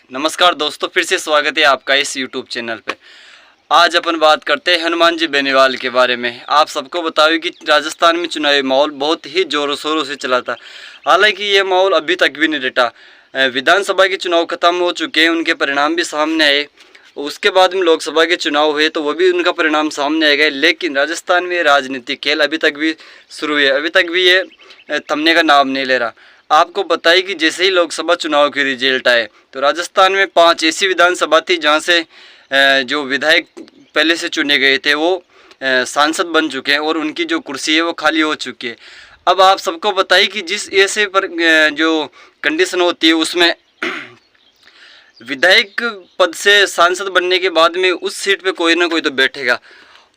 नमस्कार दोस्तों, फिर से स्वागत है आपका इस YouTube चैनल पे। आज अपन बात करते हैं हनुमान जी बेनीवाल के बारे में। आप सबको बताओ कि राजस्थान में चुनावी माहौल बहुत ही ज़ोरों शोरों से चला था। हालांकि ये माहौल अभी तक भी नहीं डटा। विधानसभा के चुनाव खत्म हो चुके हैं, उनके परिणाम भी सामने आए। उसके बाद में लोकसभा के चुनाव हुए तो वो भी उनका परिणाम सामने आ गए। लेकिन राजस्थान में राजनीतिक खेल अभी तक भी शुरू है, अभी तक भी ये थमने का नाम नहीं ले रहा। आपको बताइए कि जैसे ही लोकसभा चुनाव की रिजल्ट आए तो राजस्थान में 5 ऐसी विधानसभा थी जहां से जो विधायक पहले से चुने गए थे वो सांसद बन चुके हैं और उनकी जो कुर्सी है वो खाली हो चुकी है। अब आप सबको बताइए कि जिस ऐसे पर जो कंडीशन होती है उसमें विधायक पद से सांसद बनने के बाद में उस सीट पे कोई ना कोई तो बैठेगा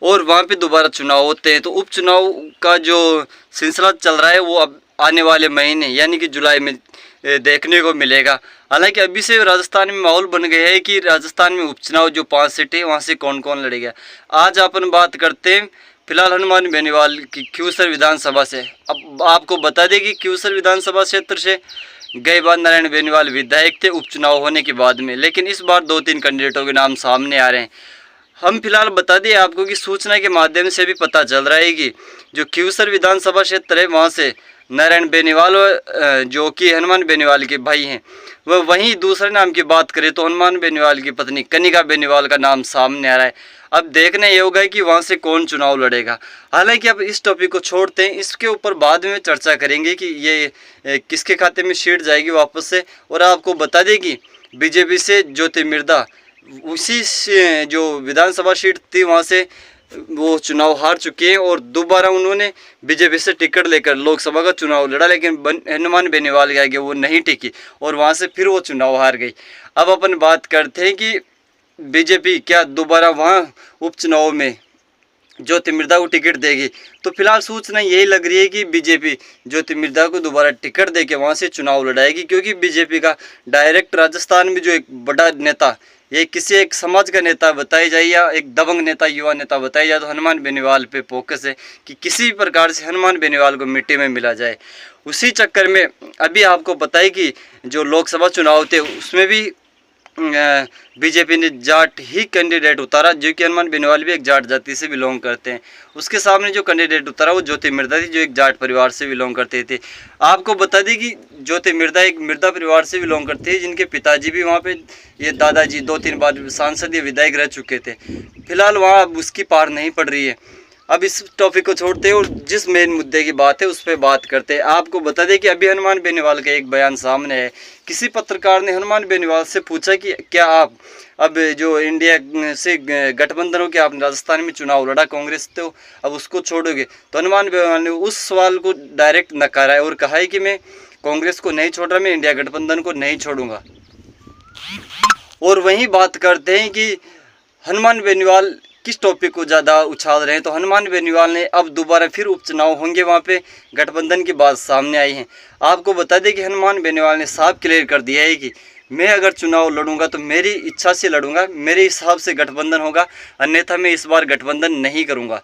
और वहाँ पे दोबारा चुनाव होते हैं। तो उपचुनाव का जो सिलसिला चल रहा है वो अब आने वाले महीने यानी कि जुलाई में देखने को मिलेगा। हालांकि अभी से राजस्थान में माहौल बन गया है कि राजस्थान में उपचुनाव जो 5 सीटें हैं वहाँ से कौन कौन लड़ेगा। आज अपन बात करते हैं फिलहाल हनुमान बेनीवाल की क्यूसर विधानसभा से। अब आपको बता दें कि क्यूसर विधानसभा क्षेत्र से गए बार नारायण बेनीवाल विधायक थे उपचुनाव होने के बाद में, लेकिन इस बार 2-3 कैंडिडेटों के नाम सामने आ रहे हैं। हम फिलहाल बता दें आपको कि सूचना के माध्यम से भी पता चल रहा है कि जो क्यूसर विधानसभा क्षेत्र है वहाँ से नारायण बेनीवाल जो कि हनुमान बेनीवाल के भाई हैं, वह वहीं दूसरे नाम की बात करें तो हनुमान बेनीवाल की पत्नी कनिका बेनीवाल का नाम सामने आ रहा है। अब देखना ये होगा कि वहाँ से कौन चुनाव लड़ेगा। हालांकि अब इस टॉपिक को छोड़ते हैं, इसके ऊपर बाद में चर्चा करेंगे कि ये किसके खाते में सीट जाएगी वापस से। और आपको बता दें कि बीजेपी से ज्योति मिर्धा उसी जो विधानसभा सीट थी वहाँ से वो चुनाव हार चुके हैं और दोबारा उन्होंने बीजेपी से टिकट लेकर लोकसभा का चुनाव लड़ा, लेकिन हनुमान बेनीवाल के आगे वो नहीं टिकी और वहाँ से फिर वो चुनाव हार गई। अब अपन बात करते हैं कि बीजेपी क्या दोबारा वहाँ उपचुनाव में ज्योति मिर्धा को टिकट देगी। तो फिलहाल सूचना यही लग रही है कि बीजेपी ज्योति मिर्धा को दोबारा टिकट देके वहाँ से चुनाव लड़ाएगी, क्योंकि बीजेपी का डायरेक्ट राजस्थान में जो एक बड़ा नेता, ये किसी एक समाज का नेता बताया जाए या एक दबंग नेता, युवा नेता बताया जाए तो हनुमान बेनीवाल पे फोकस है कि किसी प्रकार से हनुमान बेनीवाल को मिट्टी में मिला जाए। उसी चक्कर में अभी आपको पता है कि जो लोकसभा चुनाव थे उसमें भी बीजेपी ने जाट ही कैंडिडेट उतारा, जो कि हनुमान बेनीवाल भी एक जाट जाति से बिलोंग करते हैं। उसके सामने जो कैंडिडेट उतारा वो ज्योति मिर्धा थी, जो एक जाट परिवार से बिलोंग करते थे। आपको बता दें कि ज्योति मिर्धा एक मिर्धा परिवार से बिलोंग करते हैं, जिनके पिताजी भी वहाँ पे ये दादाजी 2-3 बार सांसद या विधायक रह चुके थे। फिलहाल वहाँ अब उसकी पार नहीं पड़ रही है। अब इस टॉपिक को छोड़ते हैं और जिस मेन मुद्दे की बात है उस पर बात करते हैं। आपको बता दें कि अभी हनुमान बेनीवाल का एक बयान सामने है। किसी पत्रकार ने हनुमान बेनीवाल से पूछा कि क्या आप अब जो इंडिया से गठबंधन हो, क्या आपने राजस्थान में चुनाव लड़ा कांग्रेस तो अब उसको छोड़ोगे? तो हनुमान बेनीवाल ने उस सवाल को डायरेक्ट नकारा है और कहा है कि मैं कांग्रेस को नहीं छोड़ रहा, मैं इंडिया गठबंधन को नहीं छोड़ूंगा। और वहीं बात करते हैं कि हनुमान बेनीवाल किस टॉपिक को ज़्यादा उछाल रहे हैं। तो हनुमान बेनीवाल ने अब दोबारा फिर उपचुनाव होंगे, वहाँ पे गठबंधन की बात सामने आई है। आपको बता दें कि हनुमान बेनीवाल ने साफ क्लियर कर दिया है कि मैं अगर चुनाव लड़ूंगा तो मेरी इच्छा से लड़ूंगा, मेरे हिसाब से गठबंधन होगा, अन्यथा मैं इस बार गठबंधन नहीं करूँगा।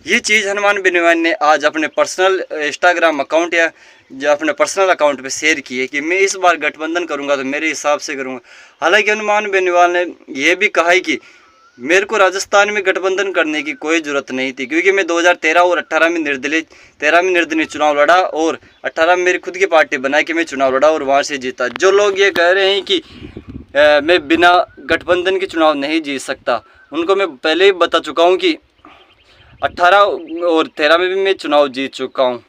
ये चीज़ हनुमान बेनीवाल ने आज अपने पर्सनल इंस्टाग्राम अकाउंट या जो अपने पर्सनल अकाउंट पे शेयर की है कि मैं इस बार गठबंधन करूंगा तो मेरे हिसाब से करूंगा। हालांकि हनुमान बेनीवाल ने यह भी कहा है कि मेरे को राजस्थान में गठबंधन करने की कोई ज़रूरत नहीं थी, क्योंकि मैं 2013 और 18 में निर्दलीय 13 में निर्दलीय चुनाव लड़ा और 18 में मेरी खुद की पार्टी बना के मैं चुनाव लड़ा और वहाँ से जीता। जो लोग ये कह रहे हैं कि मैं बिना गठबंधन के चुनाव नहीं जीत सकता, उनको मैं पहले ही बता चुका हूँ कि 18 और 13 में भी मैं चुनाव जीत चुका हूँ।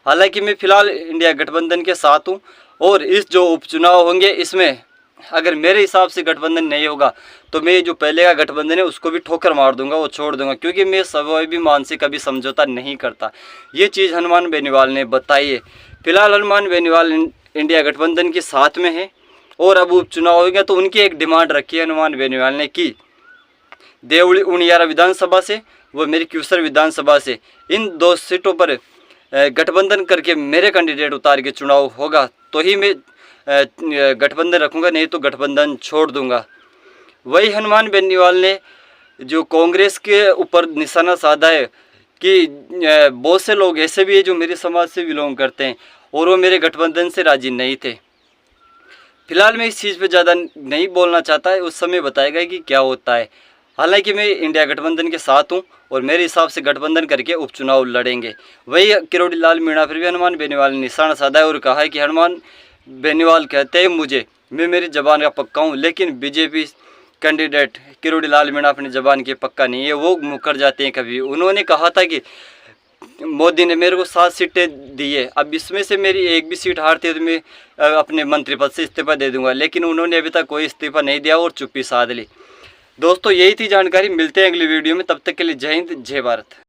हालांकि मैं फ़िलहाल इंडिया गठबंधन के साथ हूँ और इस जो उपचुनाव होंगे इसमें अगर मेरे हिसाब से गठबंधन नहीं होगा तो मैं जो पहले का गठबंधन है उसको भी ठोकर मार दूंगा, वो छोड़ दूंगा, क्योंकि मैं सभी भी मान से कभी समझौता नहीं करता। ये चीज़ हनुमान बेनीवाल ने बताई है। फिलहाल हनुमान बेनीवाल इंडिया गठबंधन के साथ में है और अब उपचुनाव हो गया तो उनकी एक डिमांड रखी है हनुमान बेनीवाल ने कि देवली उनियारा विधानसभा से व मेरी क्यूसर विधानसभा से इन 2 सीटों पर गठबंधन करके मेरे कैंडिडेट उतार के चुनाव होगा तो ही मैं गठबंधन रखूंगा, नहीं तो गठबंधन छोड़ दूंगा। वही हनुमान बेनीवाल ने जो कांग्रेस के ऊपर निशाना साधा है कि बहुत से लोग ऐसे भी हैं जो मेरे समाज से बिलोंग करते हैं और वो मेरे गठबंधन से राजी नहीं थे। फिलहाल मैं इस चीज़ पे ज़्यादा नहीं बोलना चाहता है, उस समय बताएगा कि क्या होता है। हालांकि मैं इंडिया गठबंधन के साथ हूँ और मेरे हिसाब से गठबंधन करके उपचुनाव लड़ेंगे। वही किरोड़ी लाल मीणा फिर भी हनुमान बेनीवाल ने निशाना साधा है और कहा है कि हनुमान बेनीवाल कहते हैं मुझे, मैं मेरी जबान का पक्का हूँ, लेकिन बीजेपी कैंडिडेट किरोड़ी लाल मीणा अपनी जबान के पक्का नहीं है, वो मुकर जाते हैं कभी। उन्होंने कहा था कि मोदी ने मेरे को 7 सीटें दी है, अब इसमें से मेरी एक भी सीट हारती है तो मैं अपने मंत्री पद से इस्तीफा दे दूंगा, लेकिन उन्होंने अभी तक कोई इस्तीफा नहीं दिया और चुप्पी साध ली। दोस्तों यही थी जानकारी, मिलते हैं अगली वीडियो में, तब तक के लिए जय हिंद जय भारत।